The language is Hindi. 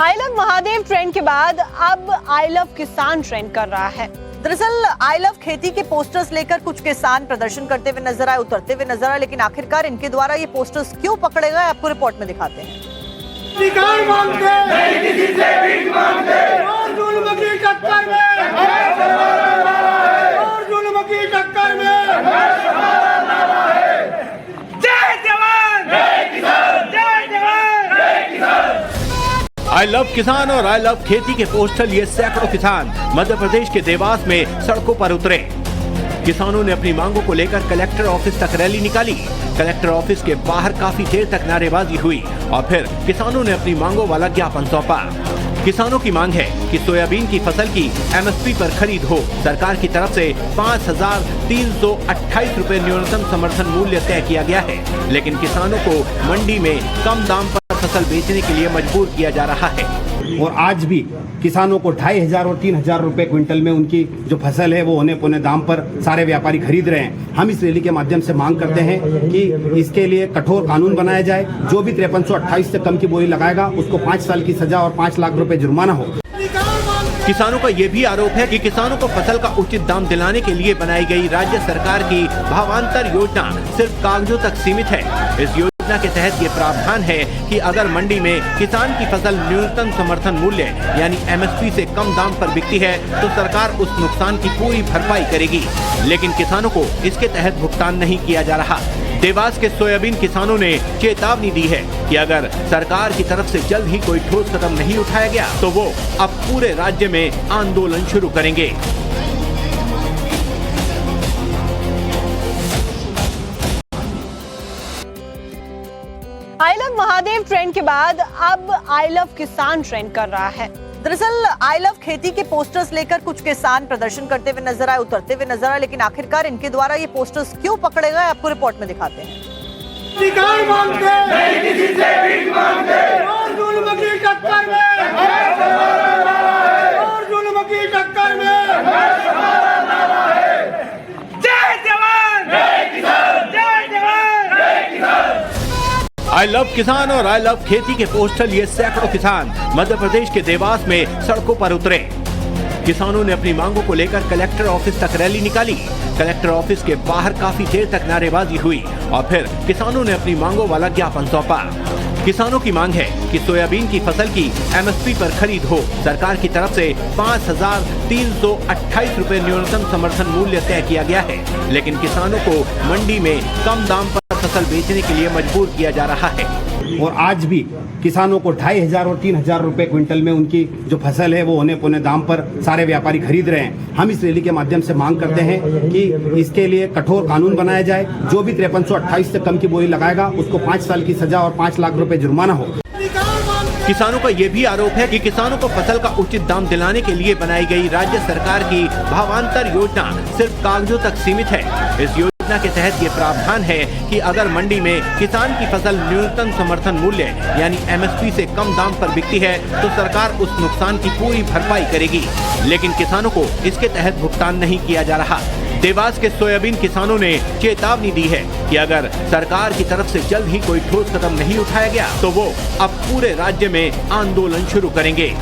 आई लव महादेव ट्रेंड के बाद अब आई लव किसान ट्रेंड कर रहा है। दरअसल आई लव खेती के पोस्टर्स लेकर कुछ किसान प्रदर्शन करते हुए नजर आए, उतरते हुए नजर आए, लेकिन आखिरकार इनके द्वारा ये पोस्टर्स क्यों पकड़े गए आपको रिपोर्ट में दिखाते हैं। अधिकार मांगते नहीं, किसी से भीख मांगते, और जुल्म की टक्कर में, और जुल्म की टक्कर में, जय जवान जय किसान, जय जवान जय किसान। आई लव किसान और आई लव खेती के पोस्टर लिए सैकड़ों किसान मध्य प्रदेश के देवास में सड़कों पर उतरे। किसानों ने अपनी मांगों को लेकर कलेक्टर ऑफिस तक रैली निकाली। कलेक्टर ऑफिस के बाहर काफी देर तक नारेबाजी हुई और फिर किसानों ने अपनी मांगों वाला ज्ञापन सौंपा। किसानों की मांग है कि सोयाबीन की फसल की एमएसपी पर खरीद हो। सरकार की तरफ से 5,328 रुपए न्यूनतम समर्थन मूल्य तय किया गया है, लेकिन किसानों को मंडी में कम दाम पर फसल बेचने के लिए मजबूर किया जा रहा है। और आज भी किसानों को 2,500 और 3,000 रुपए क्विंटल में उनकी जो फसल है वो औने पौने दाम पर सारे व्यापारी खरीद रहे हैं। हम इस रैली के माध्यम से मांग करते हैं कि इसके लिए कठोर कानून बनाया जाए। जो भी 5328 से कम की बोली लगाएगा उसको 5 साल की सजा और 5 लाख रुपए जुर्माना हो। किसानों का ये भी आरोप है कि किसानों को फसल का उचित दाम दिलाने के लिए बनाई गई राज्य सरकार की भावांतर योजना सिर्फ कागजों तक सीमित है। इस योजना के तहत ये प्रावधान है कि अगर मंडी में किसान की फसल न्यूनतम समर्थन मूल्य यानी एमएसपी से कम दाम पर बिकती है तो सरकार उस नुकसान की पूरी भरपाई करेगी, लेकिन किसानों को इसके तहत भुगतान नहीं किया जा रहा। देवास के सोयाबीन किसानों ने चेतावनी दी है कि अगर सरकार की तरफ से जल्द ही कोई ठोस कदम नहीं उठाया गया तो वो अब पूरे राज्य में आंदोलन शुरू करेंगे। आई लव महादेव ट्रेंड के बाद अब आई लव किसान ट्रेंड कर रहा है। दरअसल आई लव खेती के पोस्टर्स लेकर कुछ किसान प्रदर्शन करते हुए नजर आए, उतरते हुए नजर आए, लेकिन आखिरकार इनके द्वारा ये पोस्टर्स क्यों पकड़े गए आपको रिपोर्ट में दिखाते हैं। अधिकार मांगते नहीं, किसी से भीख मांगते, और जुल्म की टक्कर में, और जुल्म की टक्कर में, जय जवान जय किसान, जय जवान जय किसान। आई लव किसान और आई लव खेती के पोस्टर लिए सैकड़ों किसान मध्य प्रदेश के देवास में सड़कों पर उतरे। किसानों ने अपनी मांगों को लेकर कलेक्टर ऑफिस तक रैली निकाली। कलेक्टर ऑफिस के बाहर काफी देर तक नारेबाजी हुई और फिर किसानों ने अपनी मांगों वाला ज्ञापन सौंपा। किसानों की मांग है कि सोयाबीन की फसल की एमएसपी पर खरीद हो। सरकार की तरफ से 5,328 रुपए न्यूनतम समर्थन मूल्य तय किया गया है, लेकिन किसानों को मंडी में कम दाम पर फसल बेचने के लिए मजबूर किया जा रहा है। और आज भी किसानों को 2,500 और 3,000 रुपए क्विंटल में उनकी जो फसल है वो औने पौने दाम पर सारे व्यापारी खरीद रहे हैं। हम इस रैली के माध्यम से मांग करते हैं कि इसके लिए कठोर कानून बनाया जाए। जो भी 5328 से कम की बोली लगाएगा उसको 5 साल की सजा और 5 लाख रुपए जुर्माना हो। किसानों का ये भी आरोप है कि किसानों को फसल का उचित दाम दिलाने के लिए बनाई गई राज्य सरकार की भावांतर योजना सिर्फ कागजों तक सीमित है। इस योजना के तहत ये प्रावधान है कि अगर मंडी में किसान की फसल न्यूनतम समर्थन मूल्य यानी एमएसपी से कम दाम पर बिकती है तो सरकार उस नुकसान की पूरी भरपाई करेगी, लेकिन किसानों को इसके तहत भुगतान नहीं किया जा रहा। देवास के सोयाबीन किसानों ने चेतावनी दी है कि अगर सरकार की तरफ से जल्द ही कोई ठोस कदम नहीं उठाया गया तो वो अब पूरे राज्य में आंदोलन शुरू करेंगे।